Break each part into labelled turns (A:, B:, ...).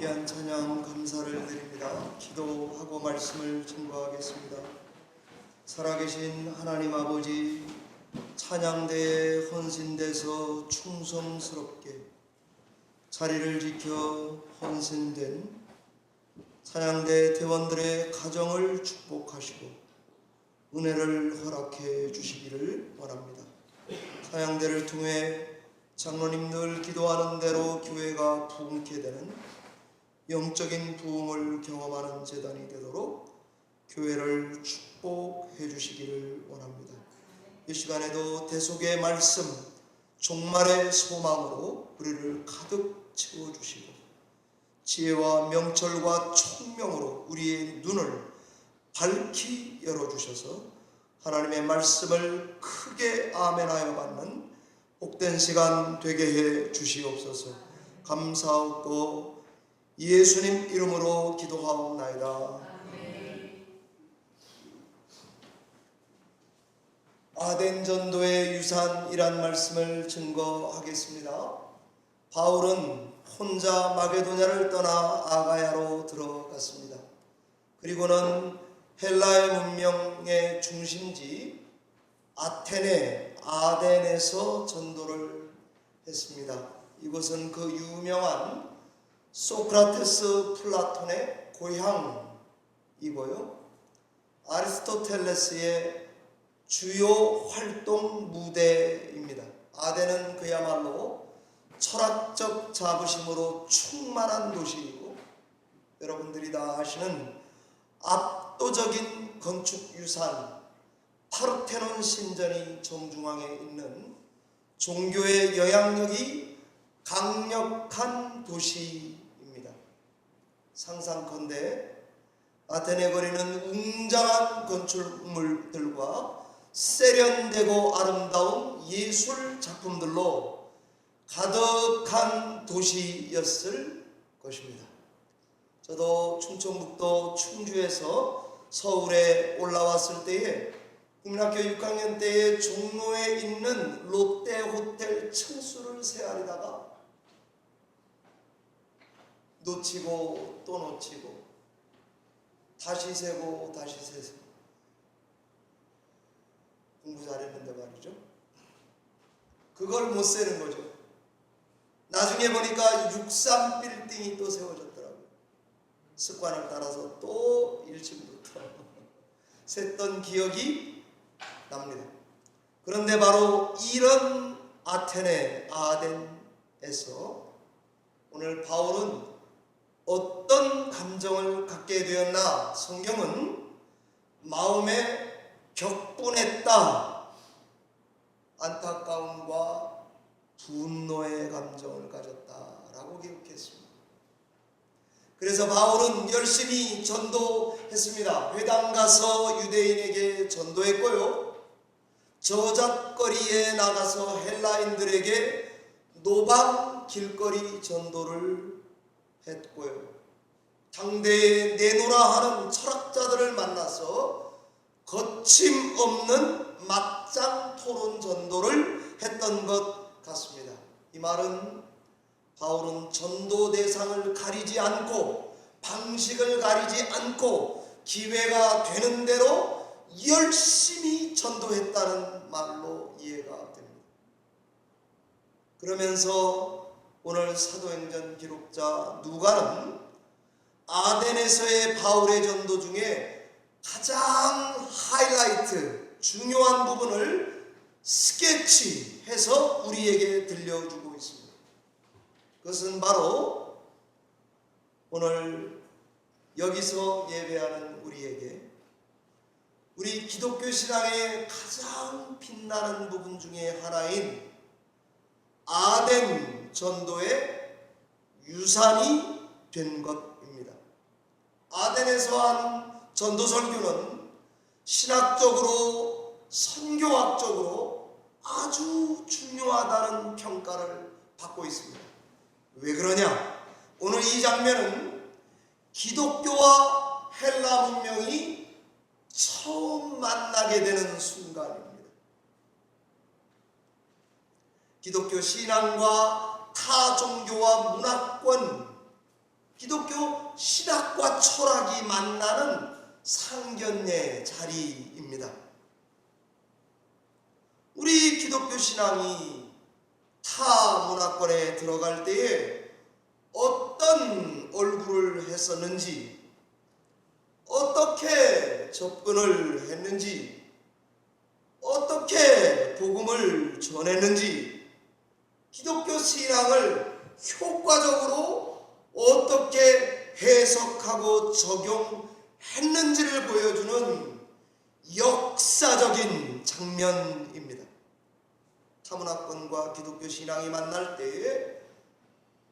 A: 귀한 찬양 감사를 드립니다. 기도하고 말씀을 증거하겠습니다. 살아계신 하나님 아버지, 찬양대에 헌신돼서 충성스럽게 자리를 지켜 헌신된 찬양대 대원들의 가정을 축복하시고 은혜를 허락해 주시기를 원합니다. 찬양대를 통해 장로님들 기도하는 대로 교회가 부흥케 되는 영적인 부흥을 경험하는 제단이 되도록 교회를 축복해 주시기를 원합니다. 이 시간에도 대속의 말씀, 종말의 소망으로 우리를 가득 채워주시고 지혜와 명철과 총명으로 우리의 눈을 밝히 열어주셔서 하나님의 말씀을 크게 아멘하여 받는 복된 시간 되게 해 주시옵소서. 감사하고 예수님 이름으로 기도하옵나이다. 아덴 전도의 유산이란 말씀을 증거하겠습니다. 바울은 혼자 마게도냐를 떠나 아가야로 들어갔습니다. 그리고는 헬라의 문명의 중심지 아덴에서 전도를 했습니다. 이곳은 그 유명한 소크라테스 플라톤의 고향이고요, 아리스토텔레스의 주요 활동 무대입니다. 아덴은 그야말로 철학적 자부심으로 충만한 도시이고, 여러분들이 다 아시는 압도적인 건축 유산 파르테논 신전이 정중앙에 있는 종교의 영향력이 강력한 도시입니다. 상상컨대 아테네 거리는 웅장한 건축물들과 세련되고 아름다운 예술 작품들로 가득한 도시였을 것입니다. 저도 충청북도 충주에서 서울에 올라왔을 때에 국민학교 6학년 때에 종로에 있는 롯데호텔 층수를 세아리다가 놓치고 또 놓치고 다시 세고 다시 세서 공부 잘했는데 말이죠. 그걸 못 세는 거죠. 나중에 보니까 63빌딩이 또 세워졌더라고요. 습관을 따라서 또 1층부터 셌던 기억이 납니다. 그런데 바로 이런 아테네, 아덴에서 오늘 바울은 어떤 감정을 갖게 되었나? 성경은 마음에 격분했다, 안타까움과 분노의 감정을 가졌다라고 기록했습니다. 그래서 바울은 열심히 전도했습니다. 회당 가서 유대인에게 전도했고요, 저잣거리에 나가서 헬라인들에게 노방 길거리 전도를 했고요, 당대에 내노라 하는 철학자들을 만나서 거침없는 맞짱 토론 전도를 했던 것 같습니다. 이 말은 바울은 전도 대상을 가리지 않고 방식을 가리지 않고 기회가 되는 대로 열심히 전도했다는 말로 이해가 됩니다. 그러면서 오늘 사도행전 기록자 누가는 아덴에서의 바울의 전도 중에 가장 하이라이트, 중요한 부분을 스케치해서 우리에게 들려주고 있습니다. 그것은 바로 오늘 여기서 예배하는 우리에게 우리 기독교 신앙의 가장 빛나는 부분 중에 하나인 아덴 전도의 유산이 된 것입니다. 아덴에서 한 전도 설교는 신학적으로, 선교학적으로 아주 중요하다는 평가를 받고 있습니다. 왜 그러냐? 오늘 이 장면은 기독교와 헬라 문명이 처음 만나게 되는 순간입니다. 기독교 신앙과 타 종교와 문화권, 기독교 신학과 철학이 만나는 상견례 자리입니다. 우리 기독교 신앙이 타 문화권에 들어갈 때에 어떤 얼굴을 했었는지, 어떻게 접근을 했는지, 어떻게 복음을 전했는지, 기독교 신앙을 효과적으로 어떻게 해석하고 적용했는지를 보여주는 역사적인 장면입니다. 타문화권과 기독교 신앙이 만날 때에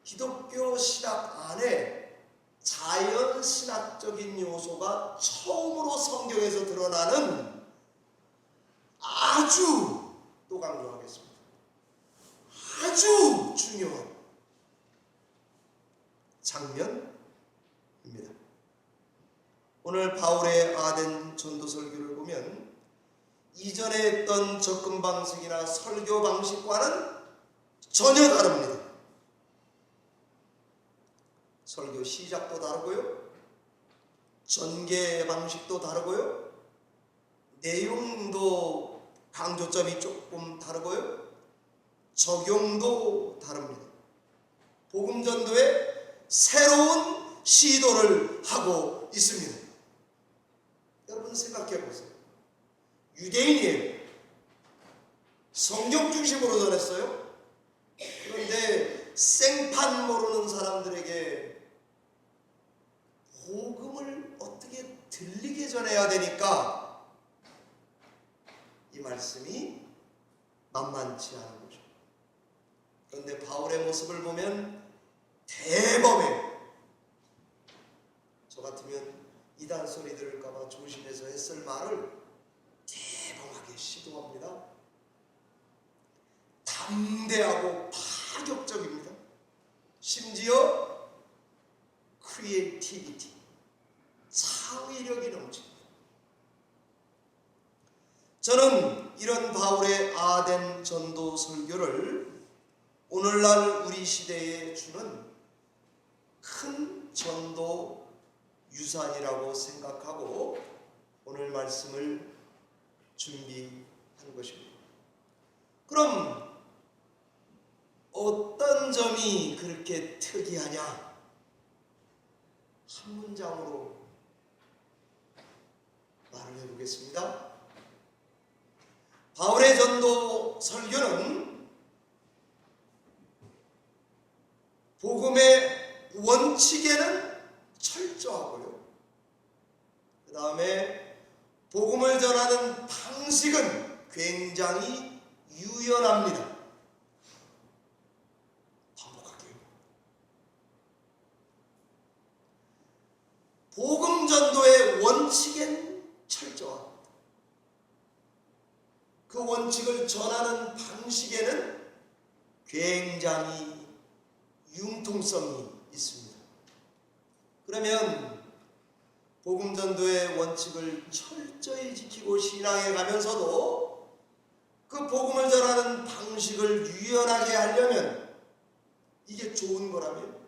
A: 기독교 신학 안에 자연신학적인 요소가 처음으로 성경에서 드러나는, 아주, 또 강조하겠습니다, 아주 중요한 장면입니다. 오늘 바울의 아덴 전도 설교를 보면 이전에 했던 접근 방식이나 설교 방식과는 전혀 다릅니다. 설교 시작도 다르고요, 전개 방식도 다르고요, 내용도 강조점이 조금 다르고요, 적용도 다릅니다. 복음 전도에 새로운 시도를 하고 있습니다. 여러분 생각해 보세요. 유대인이에요. 성경 중심으로 전했어요. 그런데 생판 모르는 사람들에게 복음을 어떻게 들리게 전해야 되니까 이 말씀이 만만치 않은 거죠. 그런데 바울의 모습을 보면 대범해요. 저 같으면 이단 소리 들을까봐 조심해서 했을 말을 대범하게 시도합니다. 담대하고 파격적입니다. 심지어 크리에이티비티, 창의력이 넘칩니다. 저는 이런 바울의 아덴 전도 설교를 오늘날 우리 시대에 주는 큰 전도 유산이라고 생각하고 오늘 말씀을 준비한 것입니다. 그럼 어떤 점이 그렇게 특이하냐? 한 문장으로 말을 해보겠습니다. 바울의 전도 설교는 복음의 원칙에는 철저하고요, 그 다음에 복음을 전하는 방식은 굉장히 유연합니다. 반복할게요. 복음 전도의 원칙엔 철저합니다. 그 원칙을 전하는 방식에는 굉장히 융통성이 있습니다. 그러면 복음 전도의 원칙을 철저히 지키고 신앙에 가면서도 그 복음을 전하는 방식을 유연하게 하려면 이게 좋은 거라면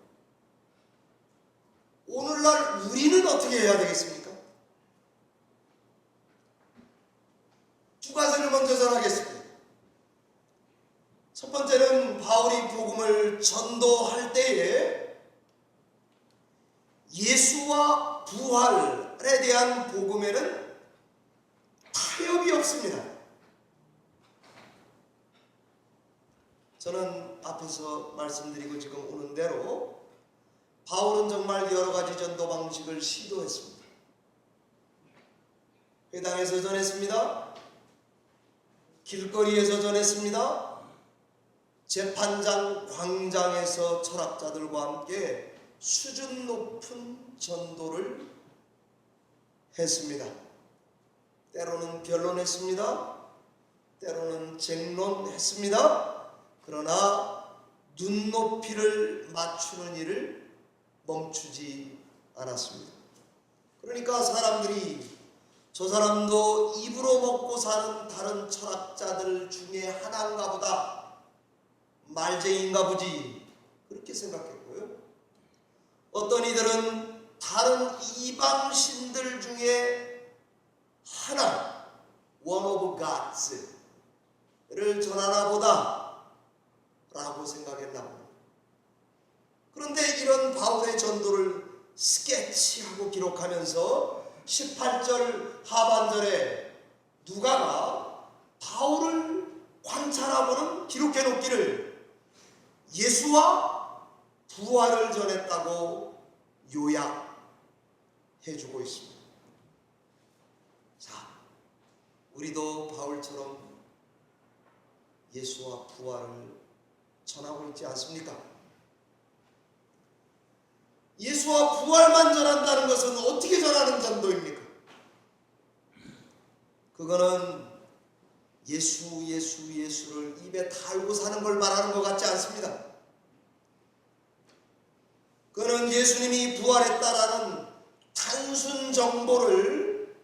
A: 오늘날 우리는 어떻게 해야 되겠습니까? 두 가지를 먼저 전하겠습니다. 첫 번째는 바울이 복음을 전도할 때에 예수와 부활에 대한 복음에는 타협이 없습니다. 저는 앞에서 말씀드리고 지금 오는 대로 바울은 정말 여러 가지 전도 방식을 시도했습니다. 회당에서 전했습니다. 길거리에서 전했습니다. 재판장 광장에서 철학자들과 함께 수준 높은 전도를 했습니다. 때로는 변론했습니다. 때로는 쟁론했습니다. 그러나 눈높이를 맞추는 일을 멈추지 않았습니다. 그러니까 사람들이 저 사람도 입으로 먹고 사는 다른 철학자들 중에 하나인가 보다, 말쟁이인가 보지, 그렇게 생각했고요. 어떤 이들은 다른 이방 신들 중에 하나, one of Gods를 전하나 보다 라고 생각했나 봅니다. 그런데 이런 바울의 전도를 스케치하고 기록하면서 18절 하반절에 누가가 바울을 관찰하고는 기록해 놓기를 예수와 부활을 전했다고 요약해주고 있습니다. 자, 우리도 바울처럼 예수와 부활을 전하고 있지 않습니까? 예수와 부활만 전한다는 것은 어떻게 전하는 전도입니까? 그거는 예수를 입에 달고 사는 걸 말하는 것 같지 않습니다. 그는 예수님이 부활했다라는 단순 정보를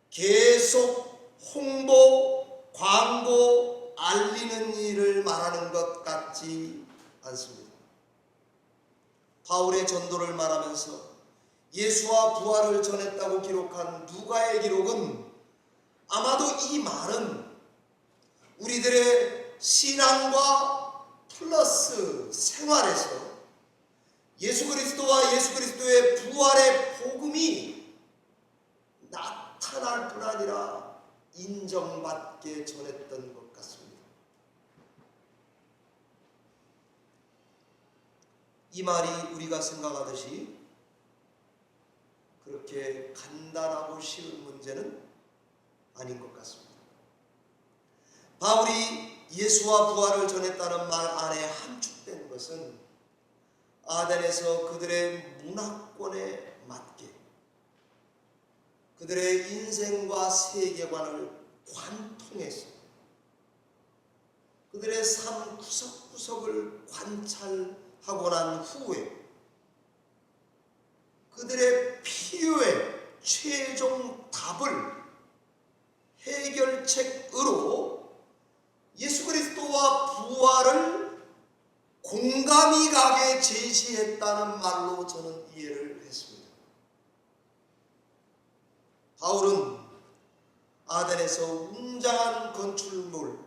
A: 계속 홍보, 광고, 알리는 일을 말하는 것 같지 않습니다. 바울의 전도를 말하면서 예수와 부활을 전했다고 기록한 누가의 기록은 아마도 이 말은 우리들의 신앙과 플러스 생활에서 예수 그리스도와 예수 그리스도의 부활의 복음이 나타날 뿐 아니라 인정받게 전했던 것 같습니다. 이 말이 우리가 생각하듯이 그렇게 간단하고 쉬운 문제는 아닌 것 같습니다. 바울이 예수와 부활을 전했다는 말 안에 함축된 것은 아덴에서 그들의 문화권에 맞게 그들의 인생과 세계관을 관통해서 그들의 삶 구석구석을 관찰하고 난 후에 그들의 필요의 최종 답을 해결책으로 예수 그리스도와 부활을 공감이 가게 제시했다는 말로 저는 이해를 했습니다. 바울은 아덴에서 웅장한 건축물,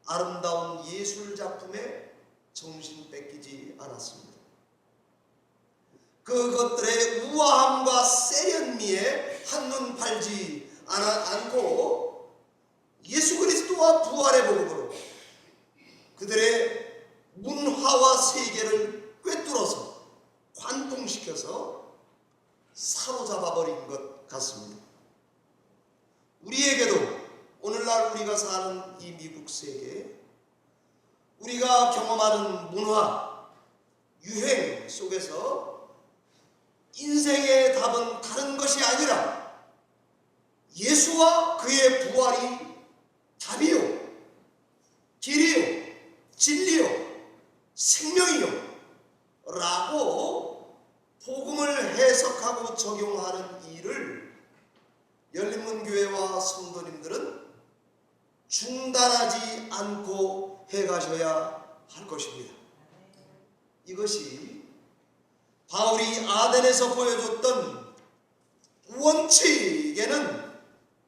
A: 아름다운 예술 작품에 정신 뺏기지 않았습니다. 그것들의 우아함과 세련미에 한눈 팔지 않고 예수 그리스도와 부활의 복음으로 그들의 문화와 세계를 꿰뚫어서 관통시켜서 사로잡아버린 것 같습니다. 우리에게도 오늘날 우리가 사는 이 미국 세계, 우리가 경험하는 문화, 유행 속에서 인생의 답은 다른 것이 아니라 예수와 그의 부활이 답이요, 길이요, 진리요, 생명이요 라고 복음을 해석하고 적용하는 일을 열린문교회와 성도님들은 중단하지 않고 해가셔야 할 것입니다. 이것이 바울이 아덴에서 보여줬던 원칙에는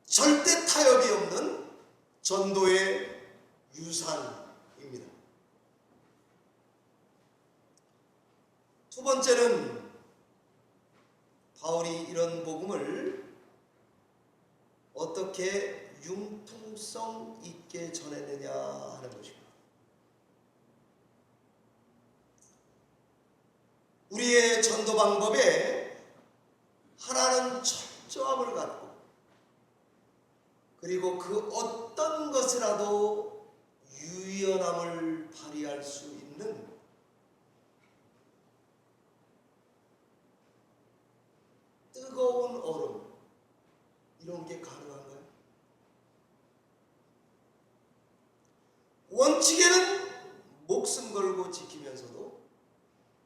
A: 절대 타협이 없는 전도의 유산입니다. 두 번째는 바울이 이런 복음을 어떻게 융통성 있게 전했느냐 하는 것입니다. 우리의 전도 방법에 하나는 철저함을 갖고 그리고 그 어떤 것이라도 유연함을 발휘할 수 있는 뜨거운 얼음, 이런 게 가능한가요? 원칙에는 목숨 걸고 지키면서도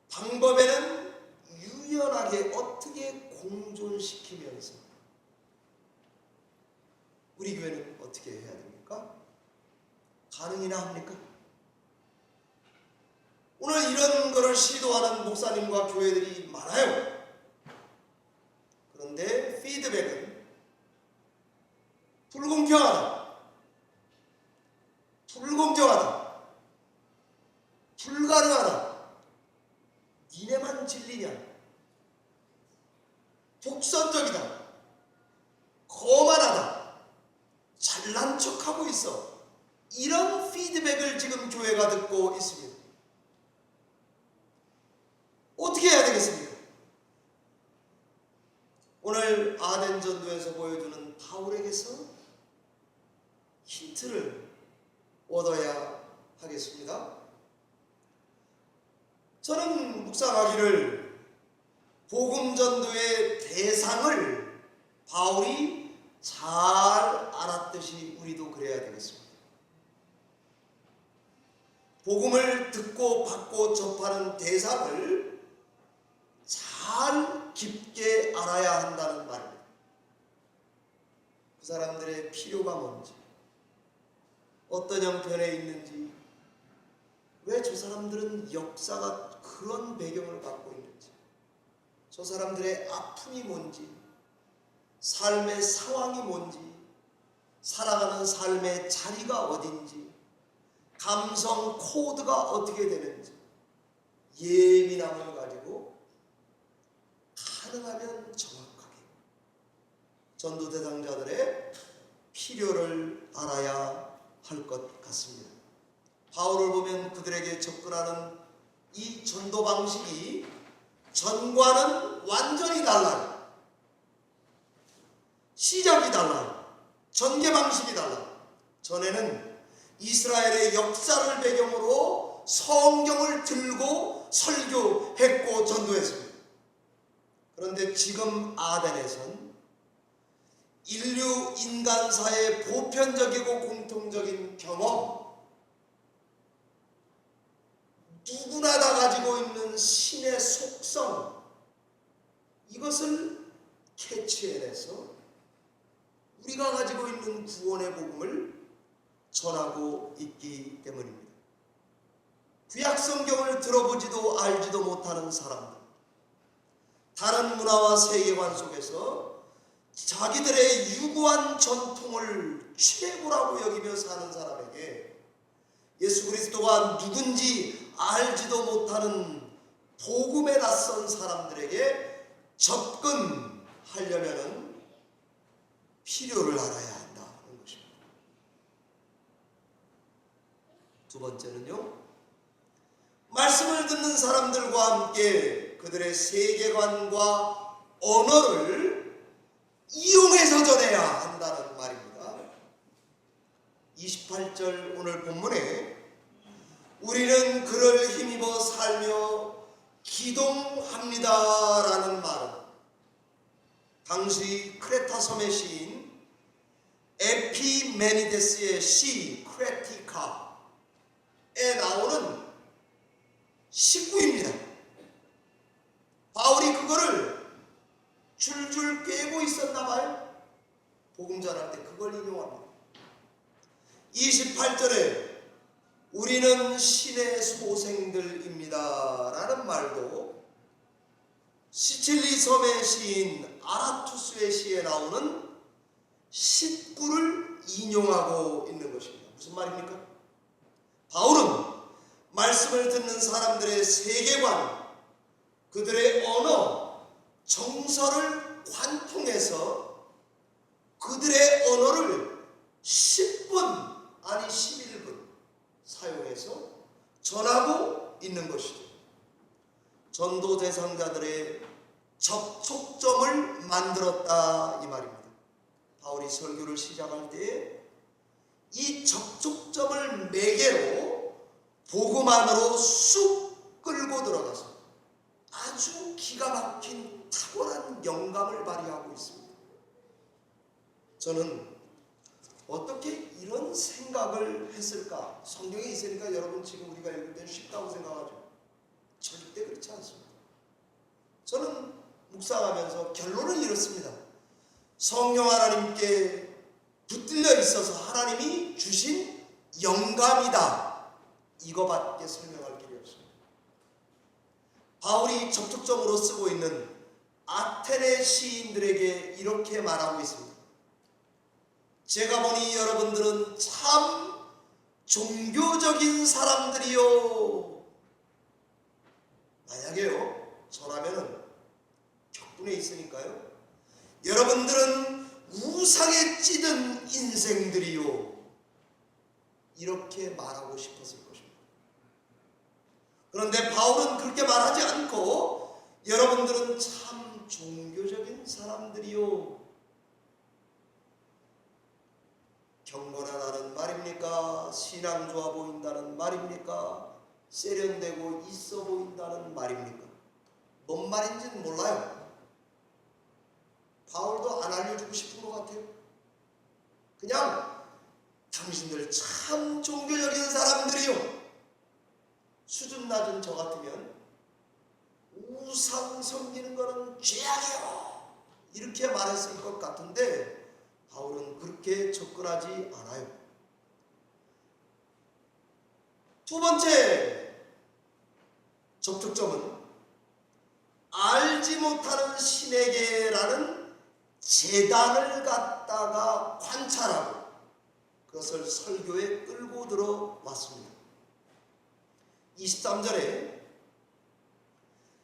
A: 방법에는 유연하게 어떻게 공존시키면서 우리 교회는 어떻게 해야 됩니까? 가능이나 합니까? 오늘 이런 것을 시도하는 목사님과 교회들이 많아요. 그런데 피드백은 불공평하다, 불공정하다, 불가능하다, 니네만 진리냐, 독선적이다, 거만하다, 잘난 척하고 있어, 이런 피드백을 지금 교회가 듣고 있습니다. 어떻게 해야 되겠습니까? 오늘 아덴 전도에서 보여주는 바울에게서 힌트를 얻어야 하겠습니다. 저는 묵상하기를 복음 전도의 대상을 바울이 잘 알았듯이 우리도 그래야 되겠습니다. 복음을 듣고 받고 접하는 대상을 잘 깊게 알아야 한다는 말입니다. 그 사람들의 필요가 뭔지, 어떤 형편에 있는지, 왜 저 사람들은 역사가 그런 배경을 갖고 있는지, 저 사람들의 아픔이 뭔지, 삶의 상황이 뭔지, 살아가는 삶의 자리가 어딘지, 감성 코드가 어떻게 되는지 예민함을 가지고 가능하면 정확하게 전도 대상자들의 필요를 알아야 할 것 같습니다. 바울을 보면 그들에게 접근하는 이 전도 방식이 전과는 완전히 달라요. 시작이 달라요. 전개 방식이 달라요. 전에는 이스라엘의 역사를 배경으로 성경을 들고 설교했고 전도했습니다. 그런데 지금 아덴에선 인류 인간사의 보편적이고 공통적인 경험, 누구나 다 가지고 있는 신의 속성, 이것을 캐치해내서 우리가 가지고 있는 구원의 복음을 전하고 있기 때문입니다. 구약 성경을 들어보지도 알지도 못하는 사람들, 다른 문화와 세계관 속에서 자기들의 유구한 전통을 최고라고 여기며 사는 사람에게 예수 그리스도가 누군지 알지도 못하는 복음에 낯선 사람들에게 접근하려면 필요를 알아야 한다는 것입니다. 두 번째는요, 말씀을 듣는 사람들과 함께 그들의 세계관과 언어를 이용해서 전해야 한다는 말입니다. 28절 오늘 본문에 우리는 그를 힘입어 살며 기동합니다라는 말은 당시 크레타 섬의 시인 에피메니데스의 시 크레티카에 나오는 식구입니다. 바울이 그거를 줄줄 꿰고 있었나 봐요. 복음 전할 때 그걸 인용합니다. 28절에 우리는 신의 소생들입니다 라는 말도 시칠리 섬의 시인 아라투스의 시에 나오는 식구를 인용하고 있는 것입니다. 무슨 말입니까? 바울은 말씀을 듣는 사람들의 세계관, 그들의 언어, 정서를 관통해서 그들의 언어를 10분 아니 11분 사용해서 전하고 있는 것이죠. 전도 대상자들의 접촉점을 만들었다 이 말입니다. 바울이 설교를 시작할 때 이 접촉점을 매개로 복음 안으로 쑥 끌고 들어가서 아주 기가 막힌 탁월한 영감을 발휘하고 있습니다. 저는 어떻게 이런 생각을 했을까? 성경에 있으니까 여러분 지금 우리가 읽을 때 쉽다고 생각하죠. 절대 그렇지 않습니다. 저는 묵상하면서 결론은 이렇습니다. 성령 하나님께 붙들려 있어서 하나님이 주신 영감이다. 이거밖에 설명할 길이 없습니다. 바울이 접촉점으로 쓰고 있는 아테네 시인들에게 이렇게 말하고 있습니다. 제가 보니 여러분들은 참 종교적인 사람들이요. 만약에요, 저라면은 격분에 있으니까요, 여러분들은 우상에 찌든 인생들이요, 이렇게 말하고 싶었을 것입니다. 그런데 바울은 그렇게 말하지 않고 여러분들은 참 종교적인 사람들이요, 경건하다는 말입니까? 신앙 좋아 보인다는 말입니까? 세련되고 있어 보인다는 말입니까? 뭔 말인지는 몰라요. 바울도 안 알려주고 싶은 것 같아요. 그냥 당신들 참 종교적인 사람들이요, 수준 낮은 저 같으면 우상 섬기는 거는 죄악이요, 이렇게 말했을 것 같은데 바울은 그렇게 접근하지 않아요. 두 번째 접촉점은 알지 못하는 신에게라는 재단을 갖다가 관찰하고 그것을 설교에 끌고 들어왔습니다. 23절에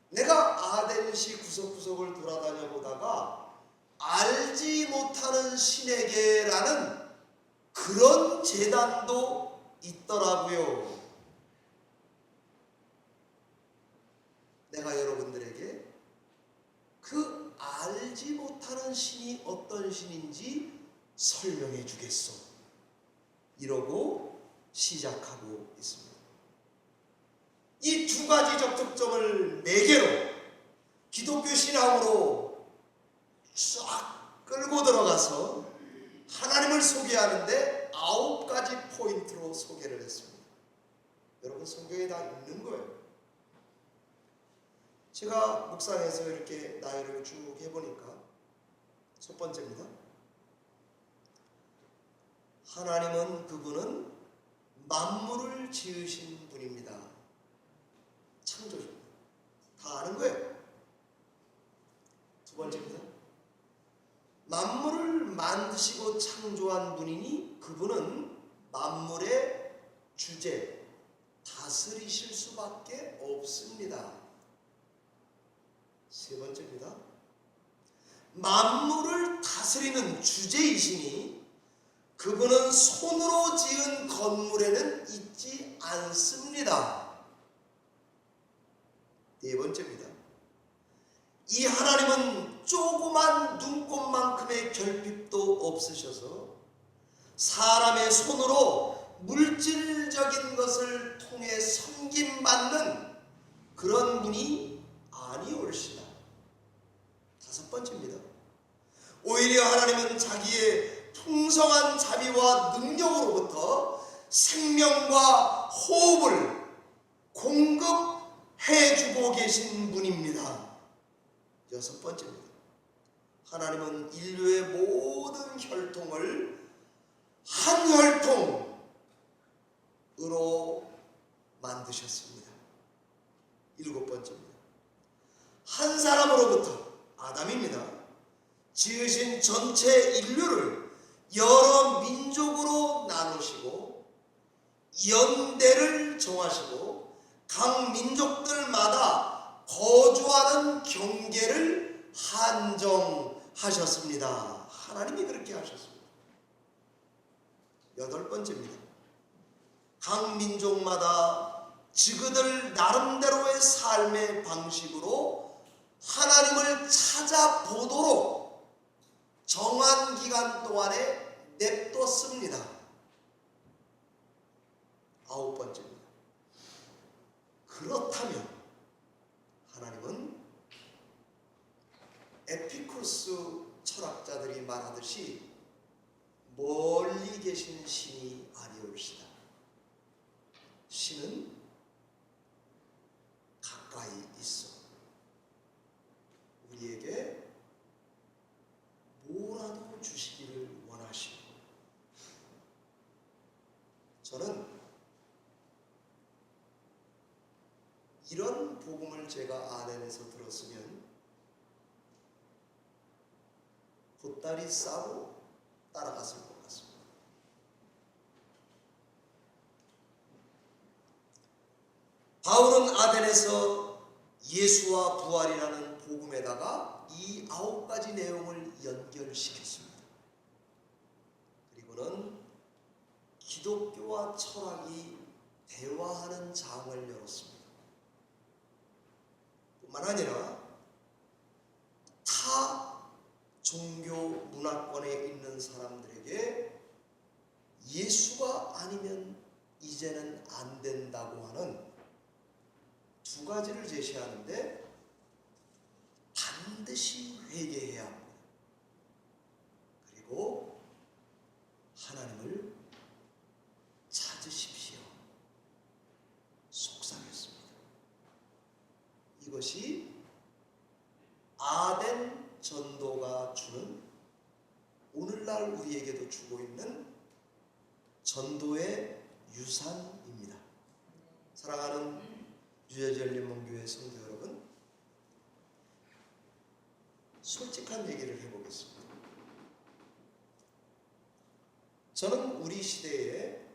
A: 내가 아덴시 구석구석을 돌아다녀 보다가 알지 못하는 신에게라는 그런 재단도 있더라고요. 내가 여러분들에게 그 알지 못하는 신이 어떤 신인지 설명해 주겠소, 이러고 시작하고 있습니다. 이 두 가지 접촉점을 매개로 기독교 신앙으로 쫙 끌고 들어가서 하나님을 소개하는데 9가지 포인트로 소개를 했습니다. 여러분, 성경에 다 있는 거예요. 제가 묵상해서 이렇게 나열을 쭉 해보니까 첫 번째입니다. 하나님은, 그분은 만물을 지으신 분입니다. 창조주입니다. 다 아는 거예요. 두 번째입니다. 만물을 만드시고 창조한 분이니 그분은 만물의 주제, 다스리실 수밖에 없습니다. 세 번째입니다. 만물을 다스리는 주제이시니 그분은 손으로 지은 건물에는 있지 않습니다. 네 번째입니다. 이 하나님은 조그만 눈곱만큼의 결핍도 없으셔서 사람의 손으로 물질적인 것을 통해 섬김받는 그런 분이 아니올시다. 다섯 번째입니다. 오히려 하나님은 자기의 풍성한 자비와 능력으로부터 생명과 호흡을 공급해주고 계신 분입니다. 여섯 번째입니다. 하나님은 인류의 모든 혈통을 한 혈통으로 만드셨습니다. 일곱 번째입니다. 한 사람으로부터, 아담입니다, 지으신 전체 인류를 여러 민족으로 나누시고 연대를 정하시고 각 민족들마다 거주하는 경계를 한정하셨습니다. 하나님이 그렇게 하셨습니다. 여덟 번째입니다. 각 민족마다 그들 나름대로의 삶의 방식으로 하나님을 찾아보도록 정한 기간 동안에 냅뒀습니다. 아홉 번째입니다. 그렇다면 하나님은 에피쿠스 철학자들이 말하듯이 멀리 계신 신이 아니올시다. 신은 가까이 있어 우리에게 뭐라도 주시기를 원하시고, 저는 이런 복음을 제가 아덴에서 들었으면 보따리 싸고 따라갔을 것 같습니다. 바울은 아덴에서 예수와 부활이라는 복음에다가 이 9가지 내용을 연결시켰습니다. 그리고는 기독교와 철학이 대화하는 장을 열었습니다. 뿐만 아니라 타 종교 문화권에 있는 사람들에게 예수가 아니면 이제는 안 된다고 하는 2가지를 제시하는데 반드시 회개해야 합니다. 그리고 하나님을 찾으십시오. 속삭였습니다. 이것이 아덴 전도가 주는, 오늘날 우리에게도 주고 있는 전도의 유산입니다. 사랑하는 유저절림원교회 성도 여러분, 솔직한 얘기를 해보겠습니다. 저는 우리 시대에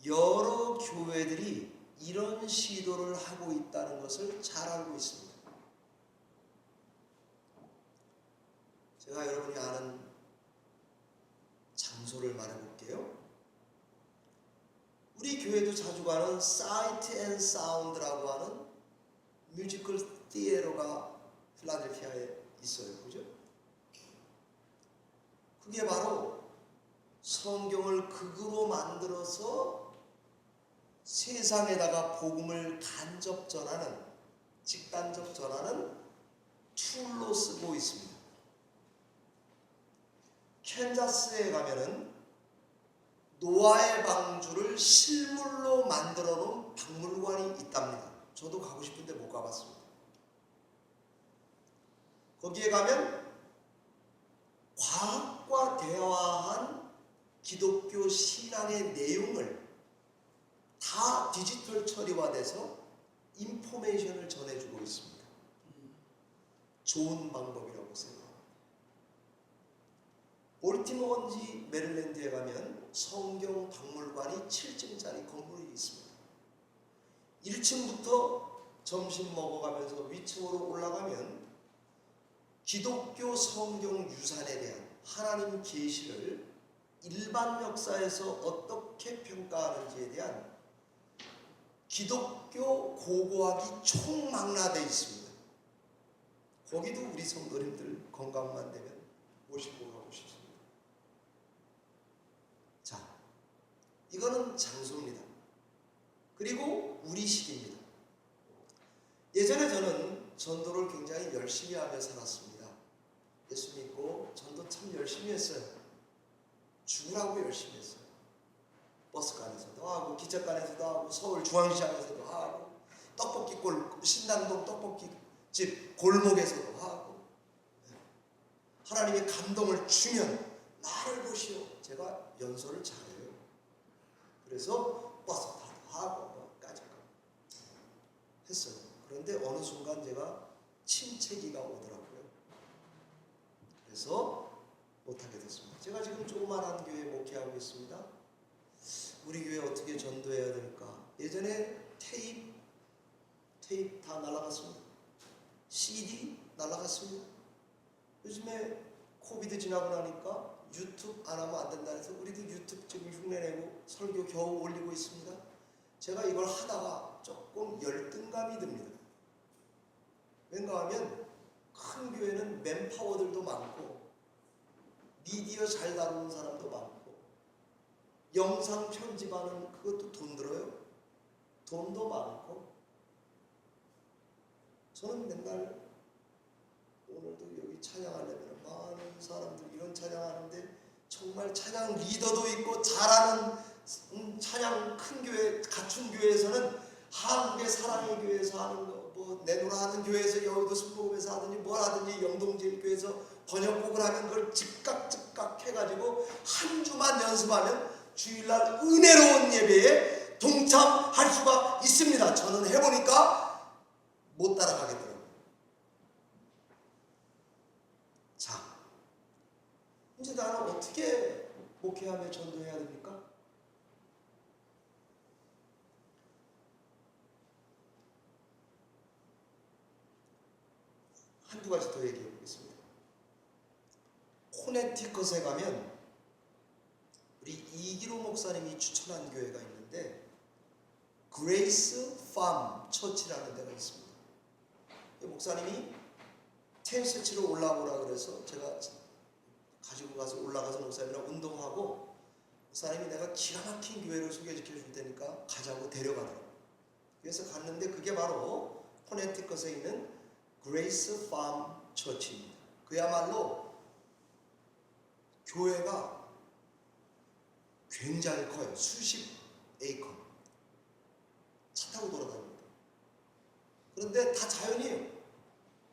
A: 여러 교회들이 이런 시도를 하고 있다는 것을 잘 알고 있습니다. 제가 여러분이 아는 장소를 말해볼게요. 우리 교회도 자주 가는 사이트 앤 사운드라고 하는 뮤지컬 티에터가 필라델피아에 있어요. 그죠? 그게 바로 성경을 극으로 만들어서 세상에다가 복음을 간접 전하는, 직간접 전하는 툴로 쓰고 있습니다. 캔자스에 가면은 노아의 방주를 실물로 만들어 놓은 박물관이 있답니다. 저도 가고 싶은데 못 가봤습니다. 거기에 가면 과학과 대화한 기독교 신앙의 내용을 다 디지털 처리화돼서 인포메이션을 전해주고 있습니다. 좋은 방법이라고 생각합니다. 볼티모어인지 메릴랜드에 가면 성경 박물관이 7층짜리 건물이 있습니다. 1층부터 점심 먹어가면서 위층으로 올라가면 기독교 성경 유산에 대한 하나님 계시를 일반 역사에서 어떻게 평가하는지에 대한 기독교 고고학이 총망라되어 있습니다. 거기도 우리 성도님들 건강만 되면 모시고 가고 싶습니다. 자, 이거는 장소입니다. 그리고 우리 시기입니다. 예전에 저는 전도를 굉장히 열심히 하며 살았습니다. 예수 믿고 전도 참 열심히 했어요. 죽으라고 열심히 했어요. 버스간에서도 하고, 기차간에서도 하고, 서울중앙시장에서도 하고, 떡볶이골, 신당동 떡볶이집 골목에서도 하고. 하나님의 감동을 주면 나를 보시오. 제가 연설을 잘해요. 그래서 버스 타도 하고 까짓거 했어요. 그런데 어느 순간 제가 침체기가 오더라고요. 그래서 못하게 됐습니다. 제가 지금 조그만한 교회 목회하고 있습니다. 우리 교회 어떻게 전도해야 될까? 예전에 테이프 다 날아갔습니다. CD 날아갔습니다. 요즘에 코비드 지나고 나니까 유튜브 안 하면 안 된다 해서 우리도 유튜브 지금 흉내내고 설교 겨우 올리고 있습니다. 제가 이걸 하다가 조금 열등감이 듭니다. 왠가 하면 큰 교회는 맨파워들도 많고 미디어 잘 다루는 사람도 많고 영상 편집하는 그것도 돈 들어요. 돈도 많고. 저는 맨날 오늘도 여기 찬양하려면 많은 사람들 이런 찬양하는데 정말 찬양 리더도 있고 잘하는 찬양 큰 교회 갖춘 교회에서는 한국의 사랑의 교회에서 하는 거 뭐 내노라 하는 교회에서 여의도 순복음에서 하든지 뭘 하든지 영동제일교회에서 번역곡을 하면 그걸 즉각 해가지고 한 주만 연습하면 주일날 은혜로운 예배에 동참할 수가 있습니다. 저는 해보니까 못 따라가겠더라고요. 자, 이제 나는 어떻게 목회하며 전도해야 됩니까? 한두 가지 더 얘기해 보겠습니다. 코네티컷에 가면 우리 이기로 목사님이 추천한 교회가 있는데 그레이스 팜 처치라는 데가 있습니다. 목사님이 텐스 치러 올라오라 그래서 제가 가지고 가서 올라가서 목사님이랑 운동하고, 목사님이 내가 기가 막힌 교회를 소개시켜 줄 테니까 가자고 데려가더라고요. 그래서 갔는데 그게 바로 코네티컷에 있는 그레이스 팜 처치입니다. 그야말로 교회가 굉장히 커요. 수십 에이커. 차 타고 돌아다닙니다. 그런데 다 자연이에요.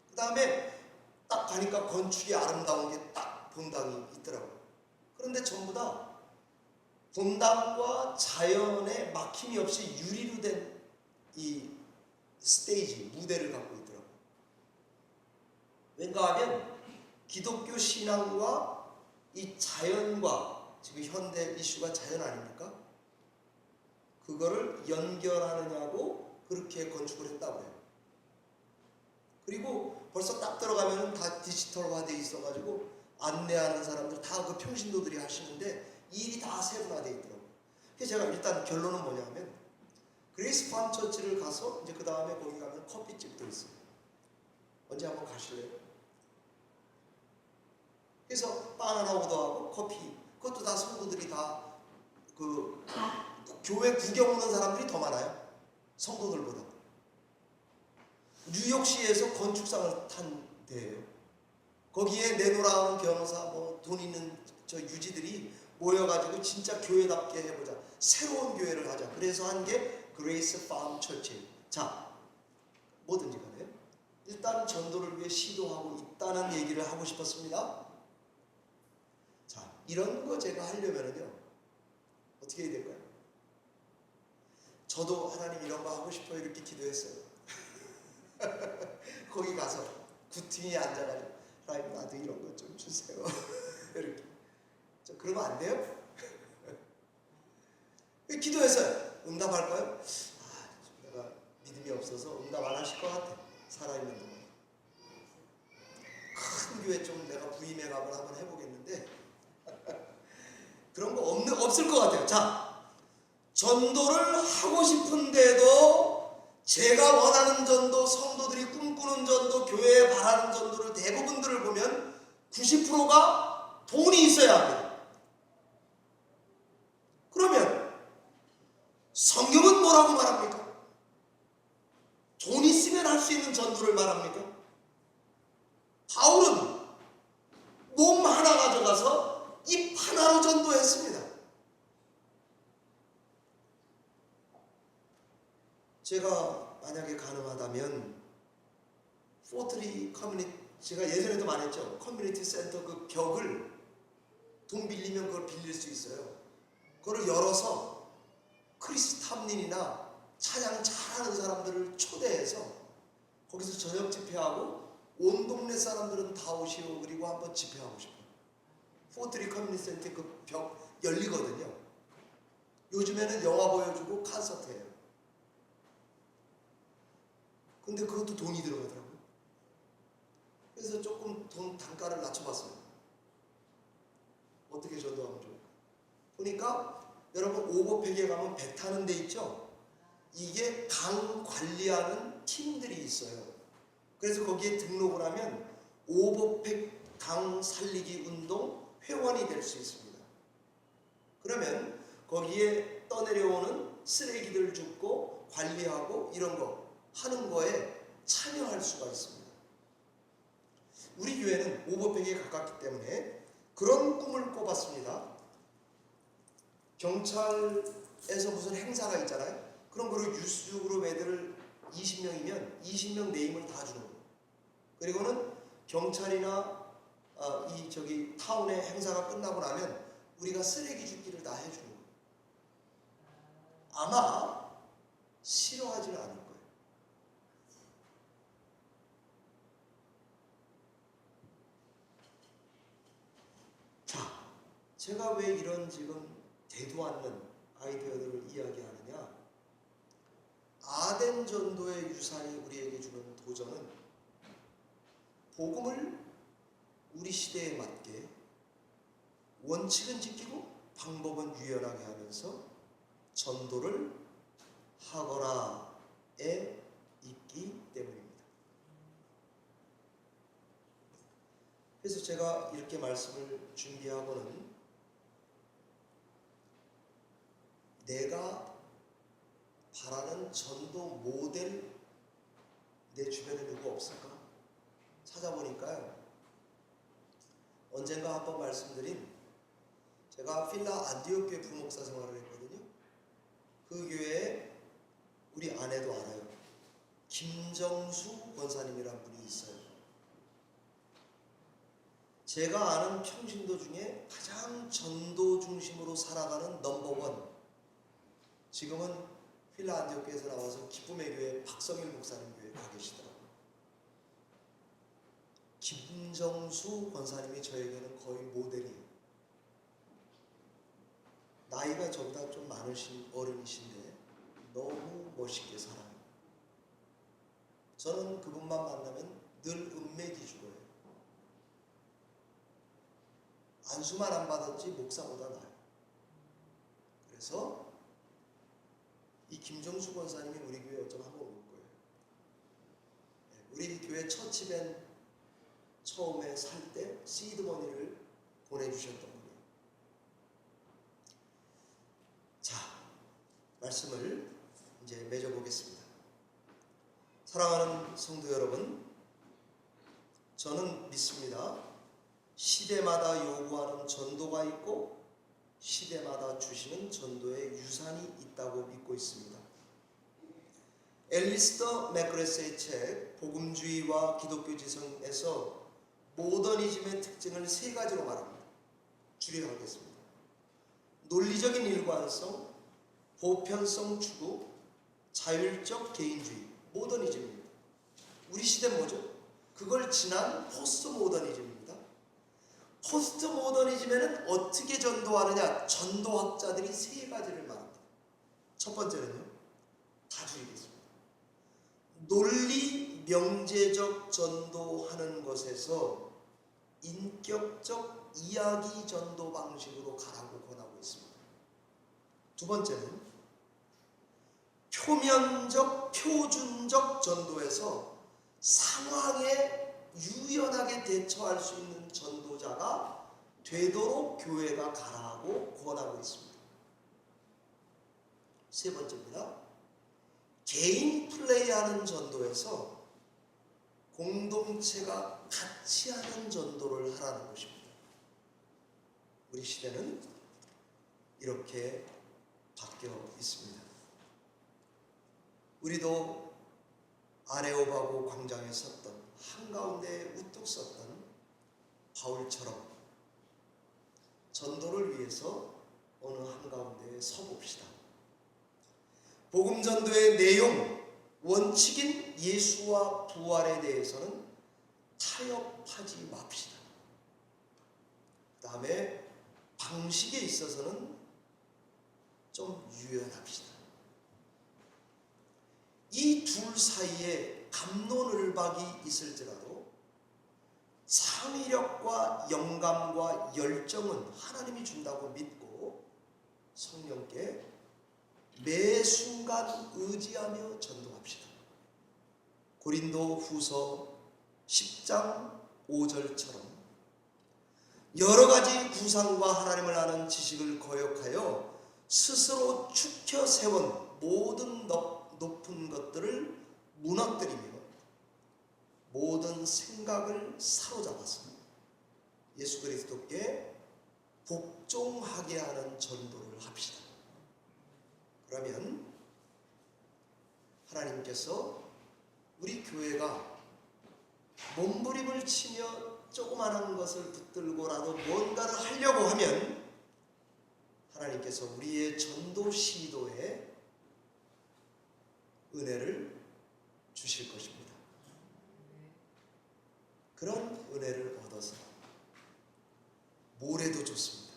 A: 그 다음에 딱 가니까 건축이 아름다운 게 딱 본당이 있더라고요. 그런데 전부 다 본당과 자연에 막힘이 없이 유리로 된 이 스테이지, 무대를 갖고 있더라고요. 왠가 하면 기독교 신앙과 이 자연과, 지금 현대 이슈가 자연 아닙니까? 그거를 연결하느냐고 그렇게 건축을 했다고 해요. 그리고 벌써 딱 들어가면 다 디지털화되어 있어가지고 안내하는 사람들 다 그 평신도들이 하시는데 일이 다 세분화되어 있더라고요. 그래서 제가 일단 결론은 뭐냐면 그레이스 팜 처치를 가서 이제 그 다음에 거기 가면 커피집도 있어요. 언제 한번 가실래요? 그래서 바나나 오더하고 커피, 그것도 다 성도들이 다 그 교회 구경 오는 사람들이 더 많아요. 성도들보다. 뉴욕시에서 건축상을 탄 데예요. 거기에 내노라하는 변호사, 뭐 돈 있는 저 유지들이 모여가지고 진짜 교회답게 해보자, 새로운 교회를 하자, 그래서 한 게 그레이스 팜 처치. 자, 뭐든지 간에 일단 전도를 위해 시도하고 있다는 얘기를 하고 싶었습니다. 자, 이런 거 제가 하려면요 어떻게 해야 될까요? 저도 하나님 이런 거 하고 싶어요 이렇게 기도했어요. 거기 가서 구팅에 앉아가지고 하나님 나도 이런 거 좀 주세요. 이렇게. 저 그러면 안 돼요? 기도했어요. 응답할까요? 내가 믿음이 없어서 응답 안 하실 것 같아. 살아있는 동안. 큰 교회 좀 내가 부임해 가면 한번 해보겠는데 그런 거 없을 것 같아요. 자, 전도를 하고 싶은데도 제가 원하는 전도, 성도들이 꿈꾸는 전도, 교회에 바라는 전도를 대부분들을 보면 90%가 돈이 있어야 합니다. 그러면 성경은 뭐라고 말합니까? 돈 있으면 할 수 있는 전도를 말합니까? 바울은 몸 하나 가져가서 입 하나로 전도했습니다. 제가 만약에 가능하다면 포트리 커뮤니티, 제가 예전에도 말했죠. 커뮤니티 센터 그 벽을 돈 빌리면 그걸 빌릴 수 있어요. 그걸 열어서 크리스 탐린이나 찬양 잘하는 사람들을 초대해서 거기서 저녁 집회하고 온 동네 사람들은 다 오시오. 그리고 한번 집회하고 싶어요. 포트리 커뮤니티 센터 그 벽 열리거든요. 요즘에는 영화 보여주고 콘서트 해요. 근데 그것도 돈이 들어가더라고요. 그래서 조금 돈 단가를 낮춰봤어요. 어떻게 전도하면 좋을까? 보니까 여러분 오버팩에 가면 배 타는 데 있죠? 이게 강 관리하는 팀들이 있어요. 그래서 거기에 등록을 하면 오버팩 강 살리기 운동 회원이 될 수 있습니다. 그러면 거기에 떠내려오는 쓰레기들 줍고 관리하고 이런 거 하는 거에 참여할 수가 있습니다. 우리 교회는 오버팩에 가깝기 때문에 그런 꿈을 꿔봤습니다. 경찰에서 무슨 행사가 있잖아요. 그럼 그리고 유스그룹 애들을 20명이면 20명 네임을 다 주는 거예요. 그리고는 경찰이나 이 타운의 행사가 끝나고 나면 우리가 쓰레기 줍기를 다 해주는 거예요. 아마 싫어하지는 않을 거예요. 제가 왜 이런 지금 되도 않는 아이디어들을 이야기하느냐? 아덴 전도의 유산이 우리에게 주는 도전은 복음을 우리 시대에 맞게 원칙은 지키고 방법은 유연하게 하면서 전도를 하거라에 있기 때문입니다. 그래서 제가 이렇게 말씀을 준비하고는 내가 바라는 전도 모델 내 주변에 누구 없을까? 찾아보니까요. 언젠가 한번 말씀드린 제가 필라 안디옥 교회 부목사 생활을 했거든요. 그 교회에 우리 아내도 알아요. 김정수 권사님이라는 분이 있어요. 제가 아는 평신도 중에 가장 전도 중심으로 살아가는 넘버원. 지금은 필라 안디옥 교회에서 나와서 기쁨의 교회 박성일 목사님 교회에 가 계시더라고요. 김정수 권사님이 저에게는 거의 모델이에요. 나이가 저보다 좀 많으신 어른이신데 너무 멋있게 살아요. 저는 그분만 만나면 늘 은맥이 죽어요. 안수만 안 받았지 목사보다 나아요. 그래서 이 김정수 권사님이 우리 교회에 어쩌면 한번 올 거예요. 우리 교회 처치밴 처음에 살 때 시드머니를 보내주셨던 분이에요. 자, 말씀을 이제 맺어보겠습니다. 사랑하는 성도 여러분, 저는 믿습니다. 시대마다 요구하는 전도가 있고 시대마다 주시는 전도의 유산이 있다고 믿고 있습니다. 앨리스터 맥그레스의 책 복음주의와 기독교 지성에서 모더니즘의 특징을 세 가지로 말합니다. 줄여가겠습니다. 논리적인 일관성, 보편성 추구, 자율적 개인주의, 모더니즘입니다. 우리 시대는 뭐죠? 그걸 지난 포스트 모더니즘입니다. 포스트 모더니즘에는 어떻게 전도하느냐? 전도학자들이 세 가지를 말합니다. 첫 번째는요, 다 줄이겠습니다. 논리 명제적 전도하는 것에서 인격적 이야기 전도 방식으로 가라고 권하고 있습니다. 두 번째는 표면적 표준적 전도에서 상황에 유연하게 대처할 수 있는 전도자가 되도록 교회가 가라고 권하고 있습니다. 세 번째입니다. 개인 플레이하는 전도에서 공동체가 같이 하는 전도를 하라는 것입니다. 우리 시대는 이렇게 바뀌어 있습니다. 우리도 아레오바고 광장에 섰던 한가운데 우뚝 섰던 바울처럼 전도를 위해서 어느 한가운데에 서봅시다. 복음 전도의 내용, 원칙인 예수와 부활에 대해서는 타협하지 맙시다. 그 다음에 방식에 있어서는 좀 유연합시다. 이 둘 사이에 갑론을박이 있을지라도 창의력과 영감과 열정은 하나님이 준다고 믿고 성령께 매 순간 의지하며 전도합시다. 고린도 후서 10장 5절처럼 여러 가지 구상과 하나님을 아는 지식을 거역하여 스스로 축혀 세운 모든 높은 것들을 무너뜨리며 모든 생각을 사로잡아서 예수 그리스도께 복종하게 하는 전도를 합시다. 그러면 하나님께서 우리 교회가 몸부림을 치며 조그마한 것을 붙들고라도 뭔가를 하려고 하면 하나님께서 우리의 전도 시도에 은혜를 주실 것입니다. 그런 은혜를 얻어서 뭘 해도 좋습니다.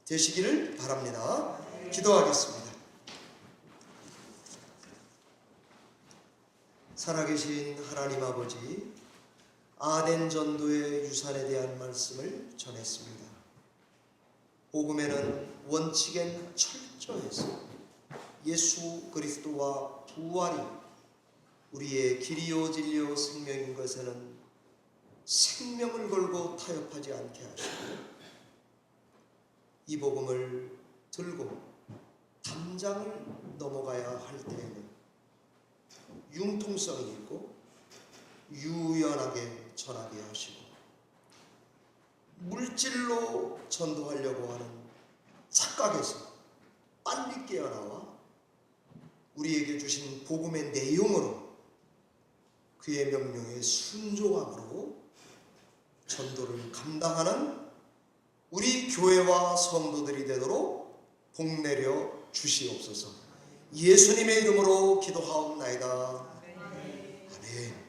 A: 되시기를 바랍니다. 기도하겠습니다. 살아계신 하나님 아버지, 아덴 전도의 유산에 대한 말씀을 전했습니다. 복음에는 원칙엔 철저해서 예수 그리스도와 부활이 우리의 길이요 진리요 생명인 것에는 생명을 걸고 타협하지 않게 하시고, 이 복음을 들고 담장을 넘어가야 할 때에는 융통성이 있고 유연하게 전하게 하시고, 물질로 전도하려고 하는 착각에서 빨리 깨어나와 우리에게 주신 복음의 내용으로, 그의 명령에 순종함으로 전도를 감당하는 우리 교회와 성도들이 되도록 복내려 주시옵소서. 예수님의 이름으로 기도하옵나이다. 아멘.